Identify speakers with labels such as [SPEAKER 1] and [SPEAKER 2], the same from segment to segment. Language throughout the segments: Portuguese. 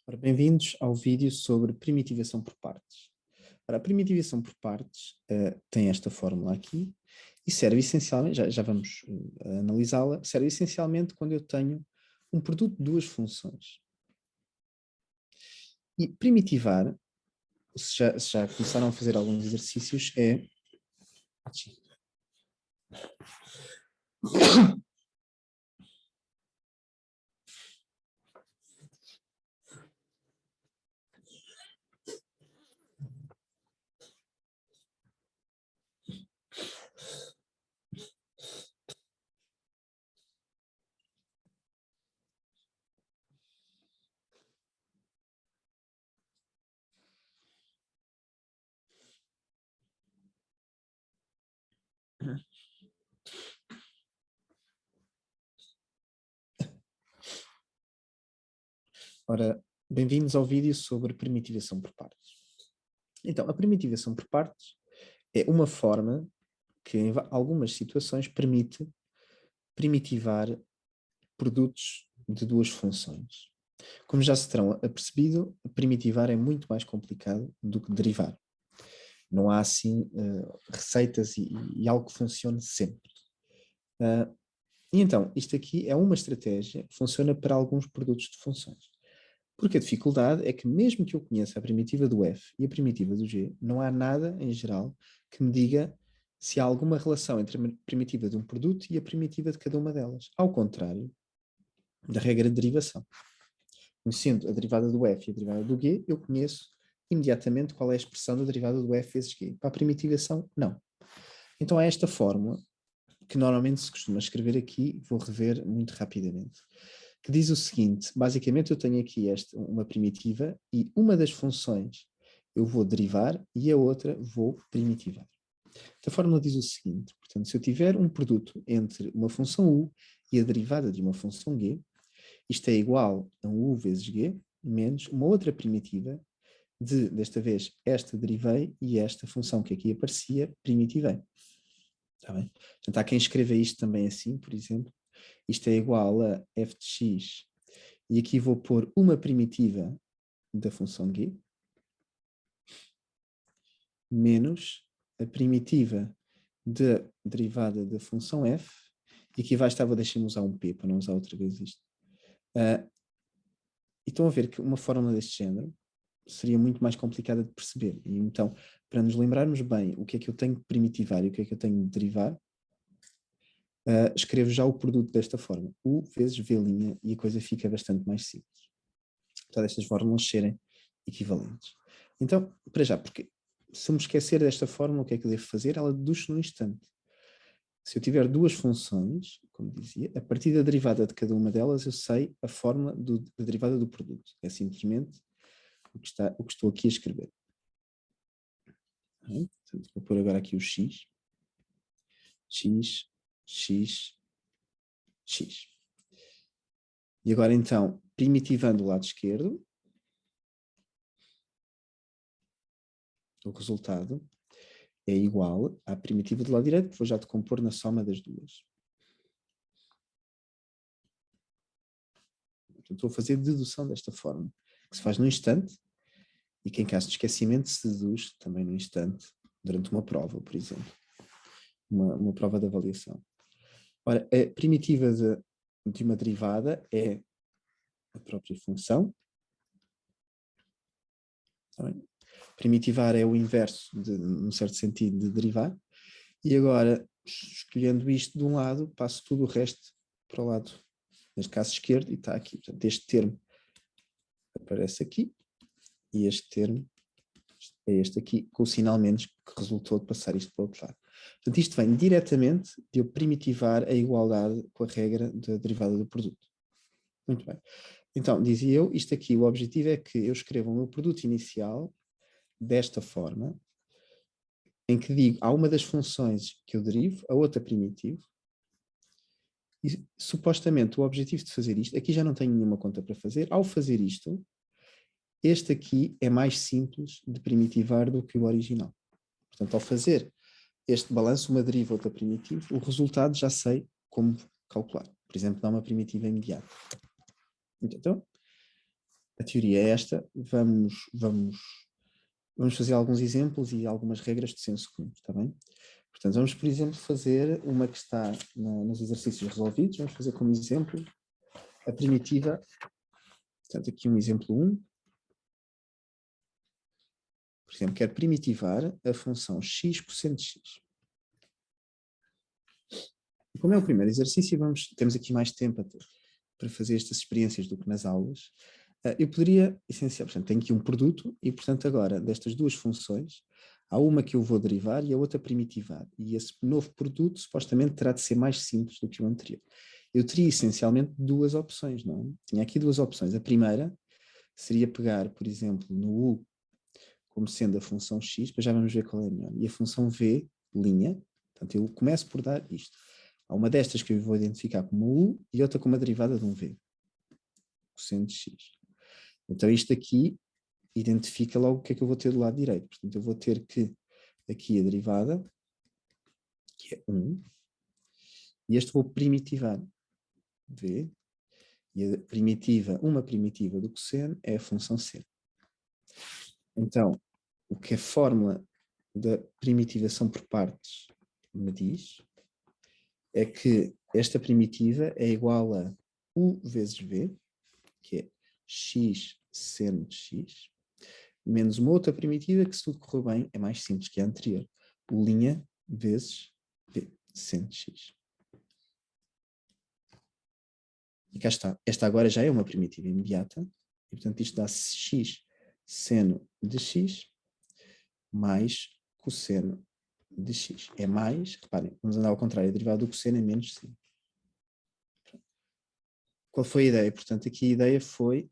[SPEAKER 1] Ora, bem-vindos ao vídeo sobre primitivação por partes. Ora, a primitivação por partes tem esta fórmula aqui e serve essencialmente, já vamos analisá-la, serve essencialmente quando eu tenho um produto de duas funções. E primitivar, se já começaram a fazer alguns exercícios, é... Ora, bem-vindos ao vídeo sobre primitivação por partes. Então, a primitivação por partes é uma forma que em algumas situações permite primitivar produtos de duas funções. Como já se terão apercebido, primitivar é muito mais complicado do que derivar. Não há assim receitas e algo que funcione sempre. E então, isto aqui é uma estratégia que funciona para alguns produtos de funções. Porque a dificuldade é que mesmo que eu conheça a primitiva do F e a primitiva do G, não há nada, em geral, que me diga se há alguma relação entre a primitiva de um produto e a primitiva de cada uma delas. Ao contrário da regra de derivação. Conhecendo a derivada do F e a derivada do G, eu conheço imediatamente qual é a expressão da derivada do F vezes G. Para a primitivação, não. Então há esta fórmula, que normalmente se costuma escrever aqui, vou rever muito rapidamente, que diz o seguinte: basicamente eu tenho aqui uma primitiva e uma das funções eu vou derivar e a outra vou primitivar. A fórmula diz o seguinte: portanto, se eu tiver um produto entre uma função u e a derivada de uma função g, isto é igual a um u vezes g menos uma outra primitiva desta vez, esta derivei e esta função que aqui aparecia, primitivei. Está bem? Portanto, há quem escreva isto também assim, por exemplo. Isto é igual a f de x, e aqui vou pôr uma primitiva da função g, menos a primitiva da derivada da função f, e aqui vai estar, deixem-me usar um p, para não usar outra vez isto. E estão a ver que uma fórmula deste género seria muito mais complicada de perceber. E então, para nos lembrarmos bem o que é que eu tenho de primitivar e o que é que eu tenho de derivar, escrevo já o produto desta forma, u vezes v', e a coisa fica bastante mais simples. Apesar destas fórmulas serem equivalentes. Então, para já, porque se eu me esquecer desta fórmula, o que é que eu devo fazer? Ela deduz-se num instante. Se eu tiver duas funções, como dizia, a partir da derivada de cada uma delas, eu sei a fórmula da derivada do produto. É simplesmente o que estou aqui a escrever. Portanto, vou pôr agora aqui o x. E agora, então, primitivando o lado esquerdo, o resultado é igual à primitiva do lado direito, que vou já decompor na soma das duas. Portanto, estou a fazer dedução desta forma, que se faz num instante, e que em caso de esquecimento se deduz também num instante, durante uma prova, por exemplo. Uma prova de avaliação. Ora, a primitiva de uma derivada é a própria função. Primitivar é o inverso, num certo sentido, de derivar. E agora, escolhendo isto de um lado, passo tudo o resto para o lado, neste caso esquerdo, e está aqui. Portanto, este termo aparece aqui, e este termo é este aqui, com o sinal menos, que resultou de passar isto para o outro lado. Portanto, isto vem diretamente de eu primitivar a igualdade com a regra da derivada do produto. Muito bem. Então, dizia eu, isto aqui, o objetivo é que eu escreva o meu produto inicial desta forma, em que digo, há uma das funções que eu derivo, a outra primitivo, e supostamente o objetivo de fazer isto, aqui já não tenho nenhuma conta para fazer, ao fazer isto, este aqui é mais simples de primitivar do que o original. Portanto, ao fazer este balanço, uma deriva, outra primitiva, o resultado já sei como calcular. Por exemplo, dá uma primitiva imediata. Então, A teoria é esta, vamos fazer alguns exemplos e algumas regras de senso comum, está bem? Portanto, vamos, por exemplo, fazer uma que está nos exercícios resolvidos, vamos fazer como exemplo a primitiva, portanto, aqui um exemplo 1. Por exemplo, quero primitivar a função x cosseno de x. Como é o primeiro exercício, temos aqui mais tempo para fazer estas experiências do que nas aulas. Eu poderia, essencialmente, portanto, tenho aqui um produto e, portanto, agora, destas duas funções, há uma que eu vou derivar e a outra primitivar. E esse novo produto, supostamente, terá de ser mais simples do que o anterior. Eu teria, essencialmente, duas opções, não é? Tinha aqui duas opções. A primeira seria pegar, por exemplo, no u como sendo a função x, mas já vamos ver qual é a melhor. E a função v, linha, portanto, eu começo por dar isto. Há uma destas que eu vou identificar como u e outra como a derivada de um v, cosseno de x. Então isto aqui identifica logo o que é que eu vou ter do lado direito. Portanto, eu vou ter que aqui a derivada, que é 1, e este vou primitivar, v, e a primitiva, uma primitiva do cosseno é a função seno. Então, o que a fórmula da primitivação por partes me diz é que esta primitiva é igual a u vezes v, que é x seno de x, menos uma outra primitiva que, se tudo correr bem, é mais simples que a anterior. U' vezes v, seno de x. E cá está. Esta agora já é uma primitiva imediata, e portanto isto dá x seno de x mais cosseno de x. É mais, reparem, vamos andar ao contrário, a derivada do cosseno é menos 5. Qual foi a ideia? Portanto, aqui a ideia foi,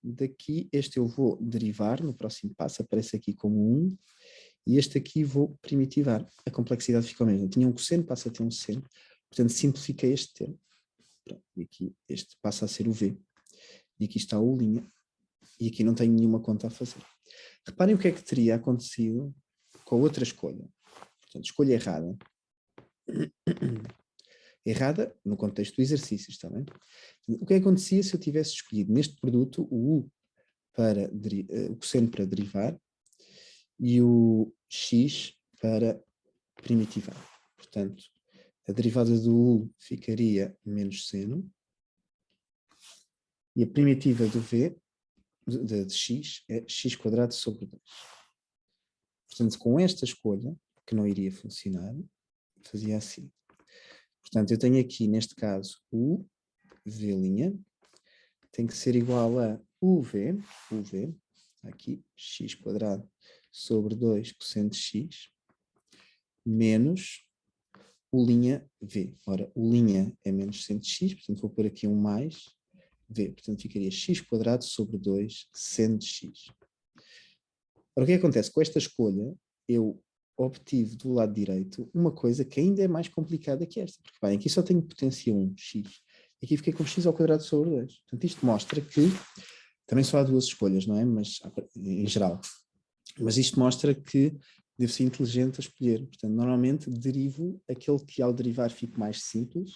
[SPEAKER 1] daqui este eu vou derivar no próximo passo, aparece aqui como 1, e este aqui vou primitivar. A complexidade ficou a mesma. Tinha um cosseno, passa a ter um seno, portanto simplifiquei este termo. E aqui este passa a ser o v. E aqui está a u', e aqui não tenho nenhuma conta a fazer. Reparem o que é que teria acontecido com a outra escolha. Portanto, escolha errada. Errada no contexto do exercício, está bem? O que acontecia se eu tivesse escolhido neste produto o u para o cosseno para derivar e o x para primitivar. Portanto, a derivada do u ficaria menos seno e a primitiva do v de x é x quadrado sobre 2. Portanto, com esta escolha, que não iria funcionar, fazia assim. Portanto, eu tenho aqui, neste caso, u, v', tem que ser igual a uv, aqui, x quadrado sobre 2 cosseno de x, menos u', ora, u' é menos seno de x, portanto vou pôr aqui um mais, v, portanto ficaria x quadrado sobre 2 seno de x. Ora, o que acontece? Com esta escolha, eu obtive do lado direito uma coisa que ainda é mais complicada que esta, porque bem, aqui só tenho potência 1, x, aqui fiquei com x ao quadrado sobre 2. Portanto, isto mostra que, também só há duas escolhas, não é? Mas, em geral. Mas isto mostra que devo ser inteligente a escolher. Portanto, normalmente derivo aquele que ao derivar fica mais simples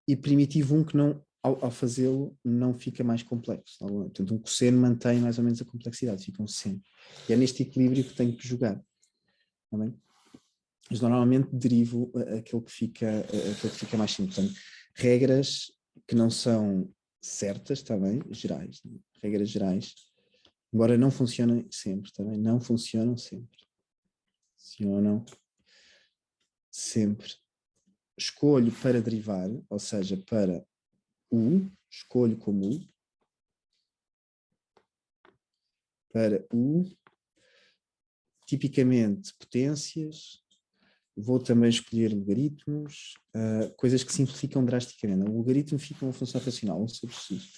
[SPEAKER 1] e primitivo um que não, ao fazê-lo não fica mais complexo. Portanto, um cosseno mantém mais ou menos a complexidade, fica um seno. E é neste equilíbrio que tenho que jogar. Tá bem? Mas normalmente derivo aquele que fica mais simples. Portanto, regras que não são certas, está bem? Gerais. Né? Regras gerais. Embora não funcionem sempre, tá bem? Não funcionam sempre. Funcionam sempre. Escolho para derivar, ou seja, para u, escolho como u, para u, tipicamente potências, vou também escolher logaritmos, coisas que simplificam drasticamente. O logaritmo fica uma função racional, 1 sobre x.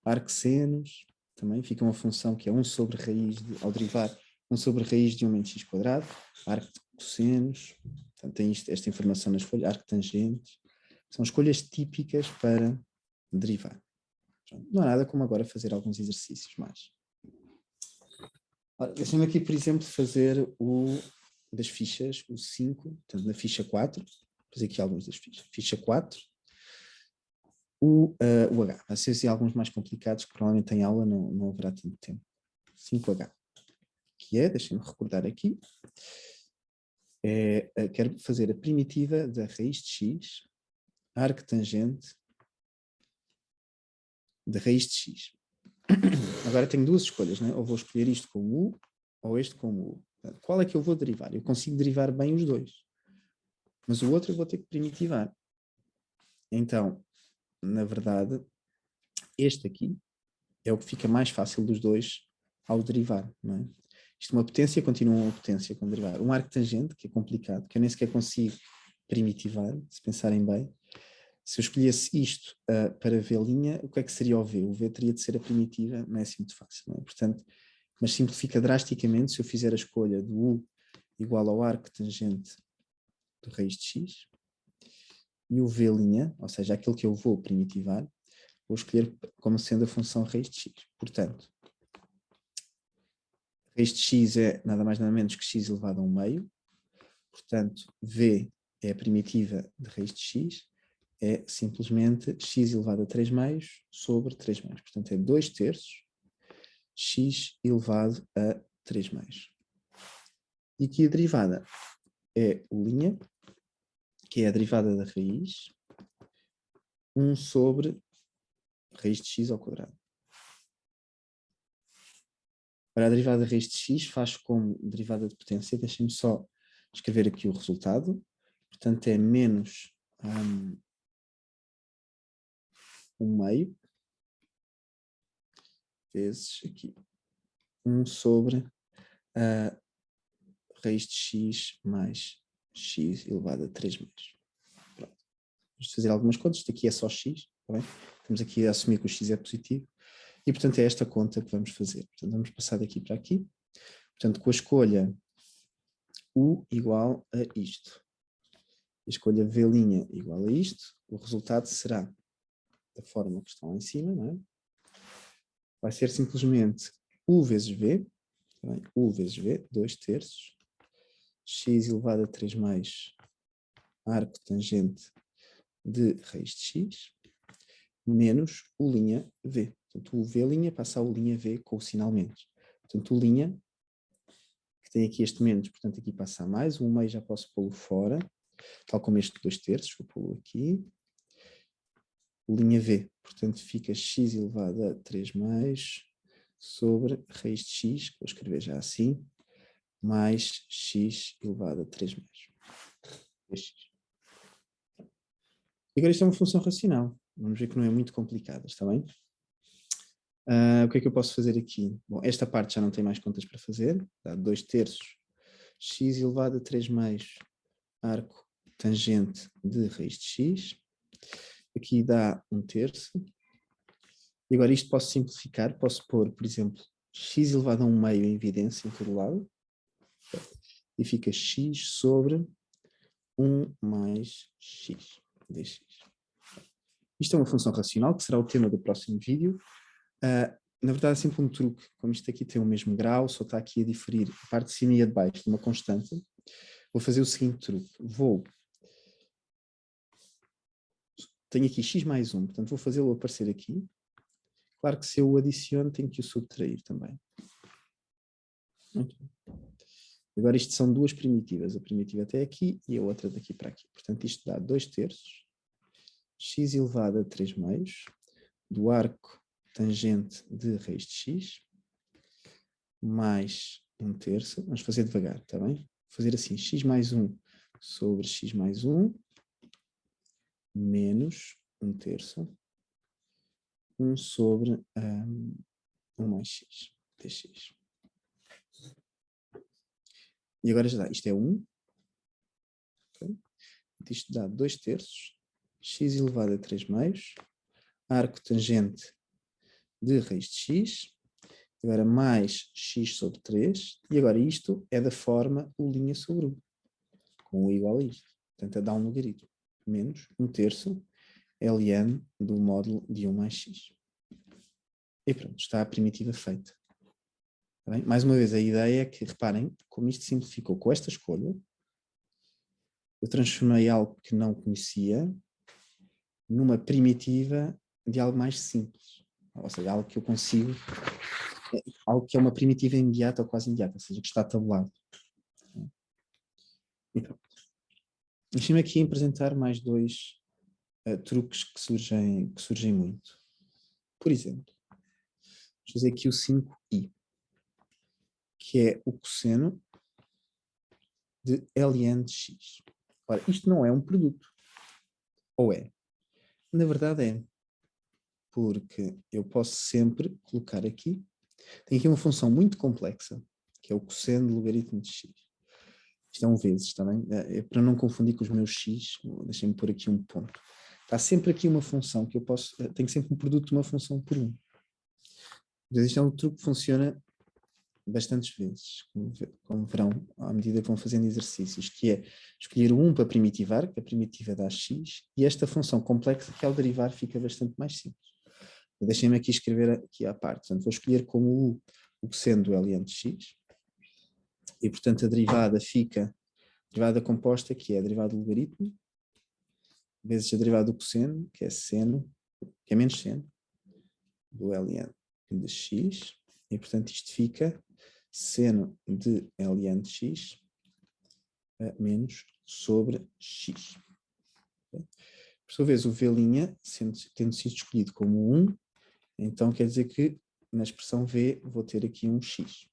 [SPEAKER 1] Arcsenos também fica uma função que é 1 sobre raiz, ao derivar, 1 sobre raiz de 1 menos x quadrado. Arco de cossenos, portanto tem esta informação nas folhas, arctangentes. São escolhas típicas para derivar. Não há nada como agora fazer alguns exercícios mais. Deixa-me aqui, por exemplo, fazer das fichas, o 5, portanto na ficha 4, vou fazer aqui alguns das fichas. Ficha 4, o H. Vai ser assim, alguns mais complicados, que provavelmente em aula não haverá tanto tempo. 5H. Que é, deixem-me recordar aqui, quero fazer a primitiva da raiz de x, arctangente da raiz de x. Agora tenho duas escolhas, né? Ou vou escolher isto como u, ou este como u. Qual é que eu vou derivar? Eu consigo derivar bem os dois, mas o outro eu vou ter que primitivar. Então, na verdade, este aqui é o que fica mais fácil dos dois ao derivar, não é? Isto é uma potência, continua uma potência quando derivar. Um arctangente, que é complicado, que eu nem sequer consigo primitivar, se pensarem bem. Se eu escolhesse isto para V', o que é que seria o V? O V teria de ser a primitiva, não é assim muito fácil, não é? Portanto, mas simplifica drasticamente se eu fizer a escolha do U igual ao arctangente de raiz de x, e o V', ou seja, aquilo que eu vou primitivar, vou escolher como sendo a função raiz de x. Portanto, raiz de x é nada mais nada menos que x elevado a 1/2. Portanto, V é a primitiva de raiz de x, é simplesmente x elevado a 3/2 sobre 3/2. Portanto, é 2/3 x elevado a 3/2. E aqui a derivada é o linha, que é a derivada da raiz, 1 sobre raiz de x ao quadrado. Para a derivada da raiz de x faz como derivada de potência. Deixem-me só escrever aqui o resultado. Portanto, é menos 1/2 vezes aqui 1 sobre a raiz de x mais x elevado a 3/2. Pronto. Vamos fazer algumas contas. Isto aqui é só x. Tá bem? Estamos aqui a assumir que o x é positivo. E, portanto, é esta conta que vamos fazer. Portanto, vamos passar daqui para aqui. Portanto, com a escolha U igual a isto, a escolha V' igual a isto, o resultado será da forma que está lá em cima, não é? Vai ser simplesmente U vezes V, tá bem? U vezes V, 2/3, x elevado a 3 mais arco tangente de raiz de x, menos U' V. Portanto, o V' passa a U' com o sinal menos. Portanto, o linha, que tem aqui este menos, portanto, aqui passa a mais, o meio já posso pô-lo fora, tal como este 2/3, vou pô-lo aqui. Linha V, portanto, fica x elevado a 3 mais sobre raiz de x, vou escrever já assim, mais x elevado a 3 mais. E agora isto é uma função racional. Vamos ver que não é muito complicada, está bem? O que é que eu posso fazer aqui? Bom, esta parte já não tem mais contas para fazer. Dá 2/3 x elevado a 3 mais arco tangente de raiz de x. Aqui dá 1/3. E agora isto posso simplificar. Posso pôr, por exemplo, x elevado a 1/2 em evidência em todo lado. E fica x sobre 1 mais x dx. Isto é uma função racional, que será o tema do próximo vídeo. Na verdade é sempre um truque, como isto aqui tem o mesmo grau, só está aqui a diferir a parte de cima e a de baixo de uma constante. Vou fazer o seguinte truque. Tenho aqui x mais 1, portanto vou fazê-lo aparecer aqui. Claro que se eu o adiciono, tenho que o subtrair também. Agora isto são duas primitivas, a primitiva até aqui e a outra daqui para aqui. Portanto isto dá 2/3, x elevado a 3 meios, do arco tangente de raiz de x, mais 1/3, vamos fazer devagar, está bem? Vou fazer assim, x mais 1 sobre x mais 1, menos 1/3, 1 sobre 1 mais x, dx. E agora já dá, isto é 1, okay? Isto dá 2/3, x elevado a 3 meios, arco tangente de raiz de x, agora mais x sobre 3, e agora isto é da forma U' sobre U, com U igual a isto. Portanto, dá um logaritmo, menos 1/3 ln do módulo de 1 mais x. E pronto, está a primitiva feita. Tá bem? Mais uma vez, a ideia é que, reparem, como isto simplificou com esta escolha, eu transformei algo que não conhecia numa primitiva de algo mais simples. Ou seja, algo que eu consigo, algo que é uma primitiva imediata ou quase imediata, ou seja, que está tabulado. E pronto. Deixem-me aqui apresentar mais dois truques que surgem muito. Por exemplo, vamos fazer aqui o 5i, que é o cosseno de ln de x. Ora, isto não é um produto. Ou é? Na verdade é. Porque eu posso sempre colocar aqui. Tem aqui uma função muito complexa, que é o cosseno de logaritmo de x. Isto é um vezes, está bem? É para não confundir com os meus x, deixem-me pôr aqui um ponto. Está sempre aqui uma função que eu posso. Tenho sempre um produto de uma função por 1. Isto é um truque que funciona bastantes vezes, como verão, à medida que vão fazendo exercícios, que é escolher o 1 para primitivar, que a primitiva dá x, e esta função complexa que ao derivar fica bastante mais simples. Deixem-me aqui escrever aqui à parte. Portanto, vou escolher como o cosseno do ln de x, e portanto a derivada fica, a derivada composta, que é a derivada do logaritmo, vezes a derivada do cosseno, que é seno, que é menos seno, do ln de x, e portanto isto fica seno de ln de x menos sobre x. Por sua vez, o v', tendo sido escolhido como 1, então quer dizer que na expressão v vou ter aqui um x.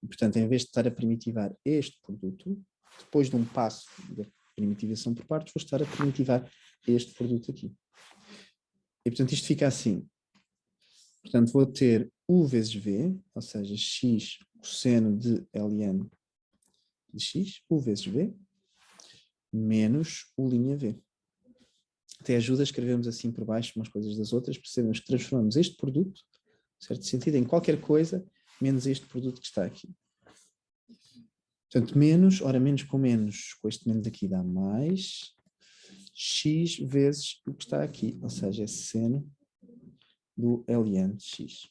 [SPEAKER 1] E, portanto, em vez de estar a primitivar este produto, depois de um passo da primitivação por partes, vou estar a primitivar este produto aqui. E, portanto, isto fica assim. Portanto, vou ter u vezes v, ou seja, x cosseno de ln de x, u vezes v, menos u' v. Até ajuda a escrevermos assim por baixo umas coisas das outras, percebemos que transformamos este produto, em certo sentido, em qualquer coisa, menos este produto que está aqui. Portanto, menos, ora menos com este menos aqui dá mais, x vezes o que está aqui, ou seja, é seno do ln de x.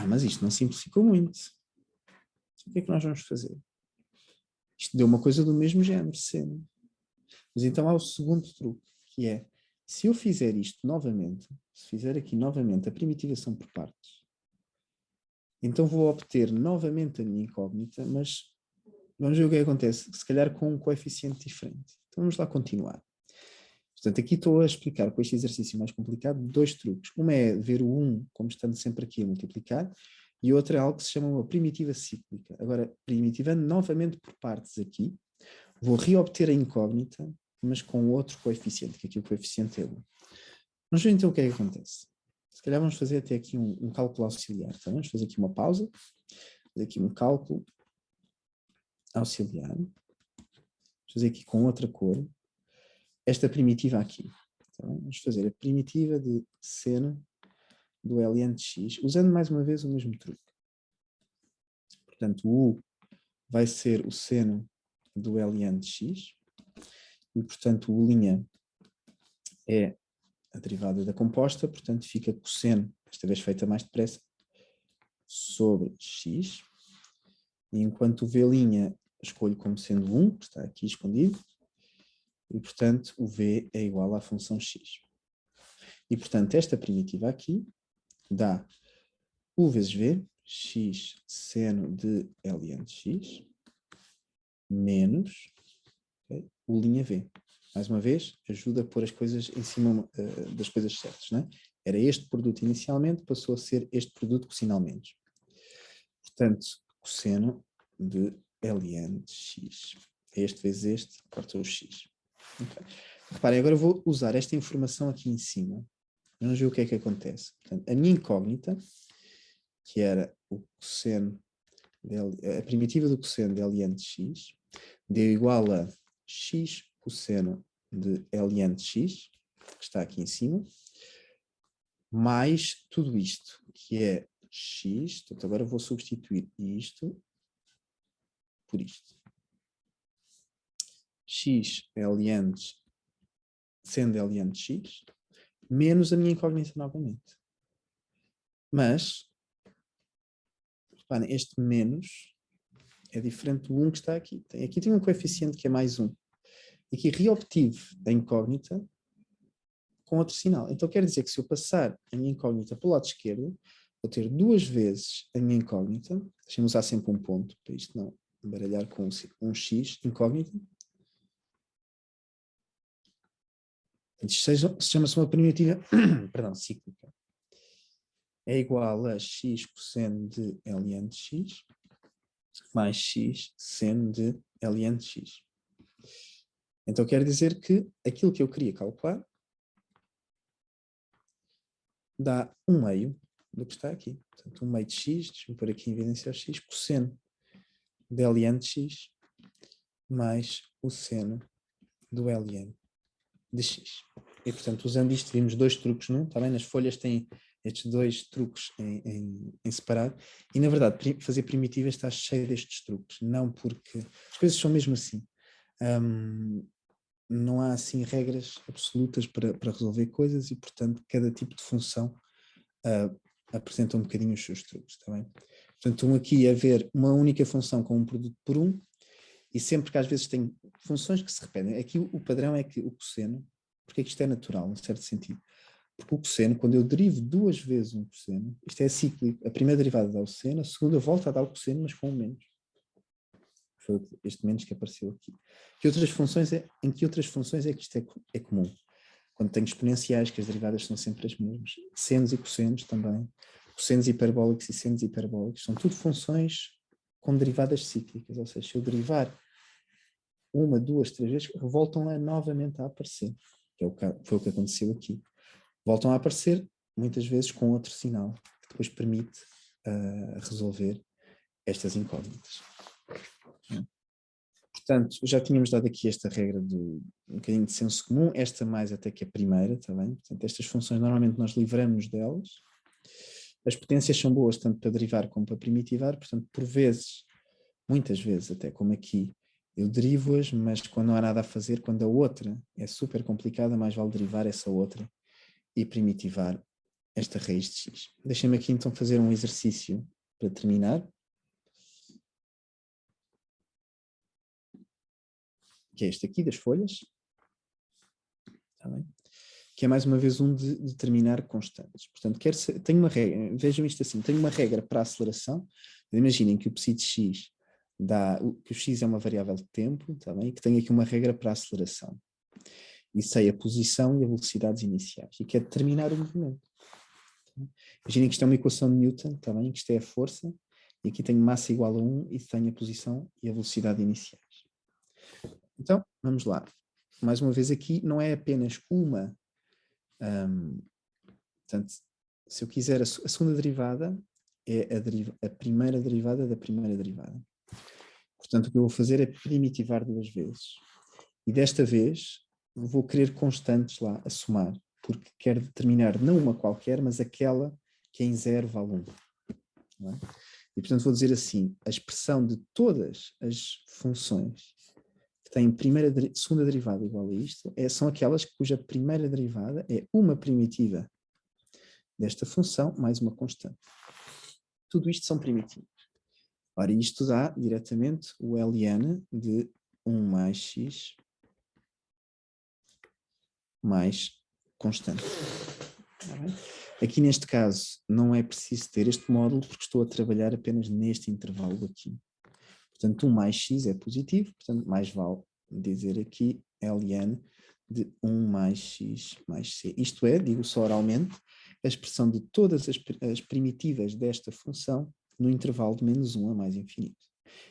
[SPEAKER 1] Mas isto não simplificou muito. O que é que nós vamos fazer? Isto deu uma coisa do mesmo género, seno. Mas então há o segundo truque, que é, se eu fizer isto novamente, se fizer aqui novamente a primitivação por partes, então vou obter novamente a minha incógnita, mas vamos ver o que acontece, se calhar com um coeficiente diferente. Então vamos lá continuar. Portanto, aqui estou a explicar com este exercício mais complicado dois truques. Uma é ver o 1 como estando sempre aqui a multiplicar, e outra é algo que se chama uma primitiva cíclica. Agora, primitivando novamente por partes aqui, vou reobter a incógnita, mas com outro coeficiente, que aqui o coeficiente é 1. Vamos ver então o que é que acontece. Se calhar vamos fazer até aqui um cálculo auxiliar. Então, vamos fazer aqui uma pausa, fazer aqui um cálculo auxiliar. Vamos fazer aqui com outra cor. Esta primitiva aqui. Então, vamos fazer a primitiva de seno do ln de x, usando mais uma vez o mesmo truque. Portanto, o u vai ser o seno do ln de x, e portanto o u' é a derivada da composta, portanto fica cosseno, esta vez feita mais depressa, sobre x, e enquanto o v' escolho como sendo 1, que está aqui escondido, e portanto o v é igual à função x. E portanto esta primitiva aqui dá u vezes v, x seno de ln de x, menos u'. Mais uma vez, ajuda a pôr as coisas em cima das coisas certas, não é? Era este produto inicialmente, passou a ser este produto cossinalmente. Portanto, cosseno de ln de x. Este vezes este, corta o x. Okay. Reparem, agora vou usar esta informação aqui em cima. Vamos ver o que é que acontece. Portanto, a minha incógnita, que era o cosseno, a primitiva do cosseno de ln de x, deu igual a x cosseno de ln de x, que está aqui em cima, mais tudo isto, que é x, portanto agora vou substituir isto por isto. X ln sendo ln de x, menos a minha incógnita novamente. Mas, reparem, este menos é diferente do 1 que está aqui. Aqui tem um coeficiente que é mais 1. E aqui reobtive a incógnita com outro sinal. Então quer dizer que se eu passar a minha incógnita para o lado esquerdo, vou ter duas vezes a minha incógnita. Deixem-me usar sempre um ponto, para isto não embaralhar com um x incógnita. Isto chama-se uma primitiva perdão, cíclica. É igual a x cosseno de ln de x mais x seno de ln de x. Então quer dizer que aquilo que eu queria calcular dá 1/2 do que está aqui. Portanto, 1/2 de x, deixa-me pôr aqui em evidência o x, cosseno de ln de x mais o seno do ln de x. E, portanto, usando isto, vimos dois truques num, está bem? Nas folhas têm estes dois truques em separado. E, na verdade, fazer primitivas está cheio destes truques. Não porque... As coisas são mesmo assim. Não há, assim, regras absolutas para resolver coisas e, portanto, cada tipo de função apresenta um bocadinho os seus truques, está bem? Portanto, aqui é ver uma única função com um produto por um, e sempre que às vezes tem funções que se repetem. Aqui o padrão é que o cosseno, porque é que isto é natural, num certo sentido. Porque o cosseno, quando eu derivo duas vezes um cosseno, isto é cíclico. A primeira derivada dá o seno, a segunda volta a dar o cosseno, mas com um menos. Foi este menos que apareceu aqui. Em que outras funções é que isto é comum? Quando tenho exponenciais, que as derivadas são sempre as mesmas. Senos e cossenos também. Cossenos hiperbólicos e senos hiperbólicos. São tudo funções com derivadas cíclicas. Ou seja, se eu derivar uma, duas, três vezes, voltam lá novamente a aparecer. Foi o que aconteceu aqui. Voltam a aparecer, muitas vezes, com outro sinal, que depois permite resolver estas incógnitas. Portanto, já tínhamos dado aqui esta regra de um bocadinho de senso comum, esta mais até que a primeira, está bem? Portanto, estas funções normalmente nós livramos delas. As potências são boas tanto para derivar como para primitivar, portanto, por vezes, muitas vezes até como aqui, eu derivo-as, mas quando não há nada a fazer, quando a outra é super complicada, mais vale derivar essa outra e primitivar esta raiz de x. Deixem-me aqui então fazer um exercício para terminar. Que é este aqui das folhas. Está bem? Que é mais uma vez um de determinar constantes. Portanto, tenho uma regra, vejam isto assim, tenho uma regra para a aceleração. Imaginem que o psi de x que o x é uma variável de tempo, está bem? E que tenho aqui uma regra para a aceleração. E sei a posição e a velocidades iniciais. E que é determinar o movimento. Imaginem que isto é uma equação de Newton, está bem? Que isto é a força. E aqui tenho massa igual a 1 e tenho a posição e a velocidade iniciais. Então, vamos lá. Mais uma vez aqui, não é apenas uma. Portanto, se eu quiser, a segunda derivada é a primeira derivada da primeira derivada. Portanto, o que eu vou fazer é primitivar duas vezes. E desta vez vou querer constantes lá a somar, porque quero determinar não uma qualquer, mas aquela que em 0 vale 1. Não é? E, portanto, vou dizer assim, a expressão de todas as funções que têm segunda derivada igual a isto, são aquelas cuja primeira derivada é uma primitiva desta função mais uma constante. Tudo isto são primitivas. Ora, isto dá diretamente o ln de 1 mais x mais constante. Aqui neste caso não é preciso ter este módulo porque estou a trabalhar apenas neste intervalo aqui. Portanto, 1 mais x é positivo, portanto mais vale dizer aqui ln de 1 mais x mais c. Isto é, digo só oralmente, a expressão de todas as primitivas desta função no intervalo de menos 1 a mais infinito.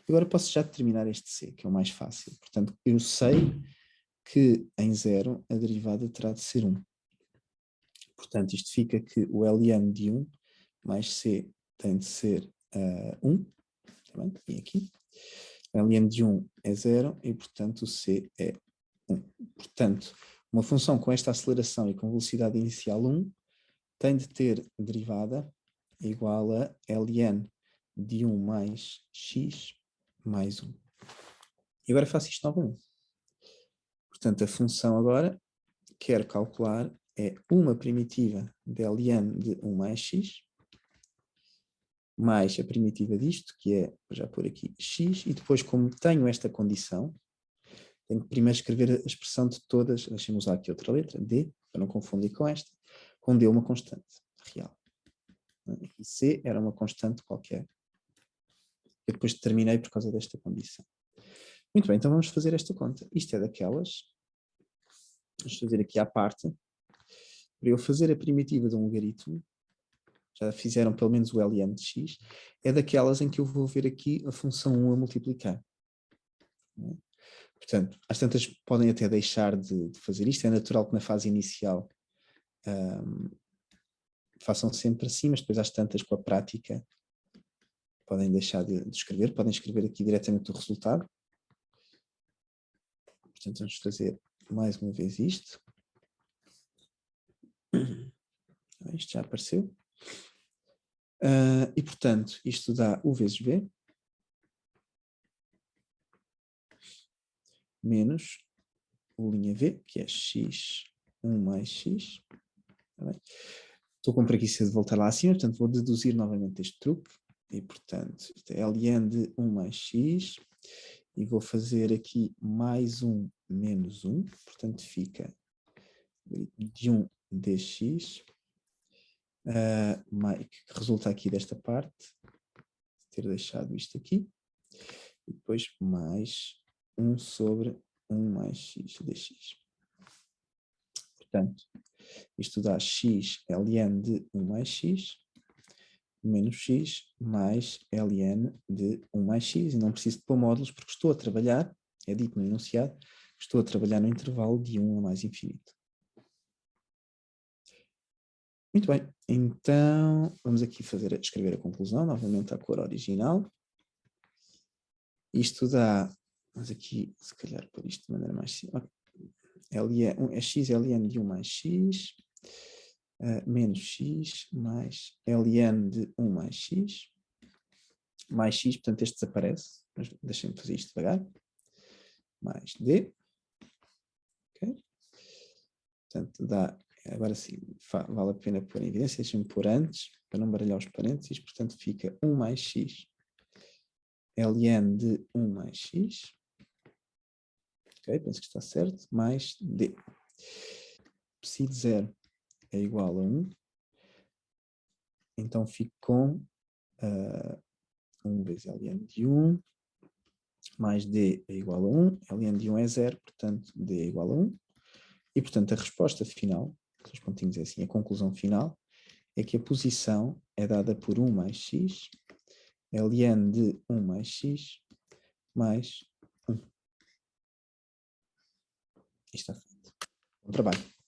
[SPEAKER 1] Agora posso já determinar este c, que é o mais fácil. Portanto, eu sei que em 0 a derivada terá de ser 1. Portanto, isto fica que o ln de 1 mais c tem de ser 1. Tá bem? E aqui. ln de 1 é 0 e, portanto, o c é 1. Portanto, uma função com esta aceleração e com velocidade inicial 1 tem de ter derivada igual a ln de 1 mais x mais 1. E agora faço isto novamente. Portanto, a função agora, quero calcular, é uma primitiva de ln de 1 mais x, mais a primitiva disto, que é, vou já pôr aqui, x, e depois, como tenho esta condição, Tenho que primeiro escrever a expressão de todas, deixem-me usar aqui outra letra, D, para não confundir com esta, com D uma constante real. E C era uma constante qualquer. Eu depois determinei por causa desta condição. Muito bem, então vamos fazer esta conta. Isto é daquelas, vamos fazer aqui à parte, para eu fazer a primitiva de um logaritmo, já fizeram pelo menos o LN de x, é daquelas em que eu vou ver aqui a função 1 a multiplicar. Portanto, às tantas podem até deixar de fazer isto, é natural que na fase inicial façam sempre assim, mas depois às tantas com a prática podem deixar de escrever, podem escrever aqui diretamente o resultado. Portanto, vamos fazer mais uma vez isto. Isto já apareceu. E, portanto, isto dá U vezes B menos U' V, que é x1 mais x. Tá bem? Estou com preguiça de voltar lá acima, portanto, vou deduzir novamente este truque. E, portanto, isto é ln de 1 mais x. E vou fazer aqui mais 1 menos 1. Portanto, fica de 1 dx. Que resulta aqui desta parte, ter deixado isto aqui, e depois mais 1 sobre 1 mais x dx. Portanto, isto dá x ln de 1 mais x, menos x mais ln de 1 mais x, e não preciso de pôr módulos porque estou a trabalhar, é dito no enunciado, estou a trabalhar no intervalo de 1 a mais infinito. Muito bem, então vamos aqui escrever a conclusão, novamente à cor original. Isto dá, vamos aqui se calhar pôr isto de maneira mais simples. É x ln de 1 mais x, menos x mais ln de 1 mais x, portanto este desaparece, mas deixem-me fazer isto devagar, mais d, ok? Portanto dá, agora sim, vale a pena pôr em evidência, deixem-me pôr antes, para não baralhar os parênteses, portanto fica 1 mais x ln de 1 mais x, ok, penso que está certo, mais d. Psi de 0 é igual a 1, então fico com 1 vezes ln de 1, mais d é igual a 1, ln de 1 é 0, portanto d é igual a 1, e portanto a resposta final, os pontinhos é assim, a conclusão final, é que a posição é dada por 1 mais x, ln de 1 mais x, mais 1. Isto está feito. Bom trabalho.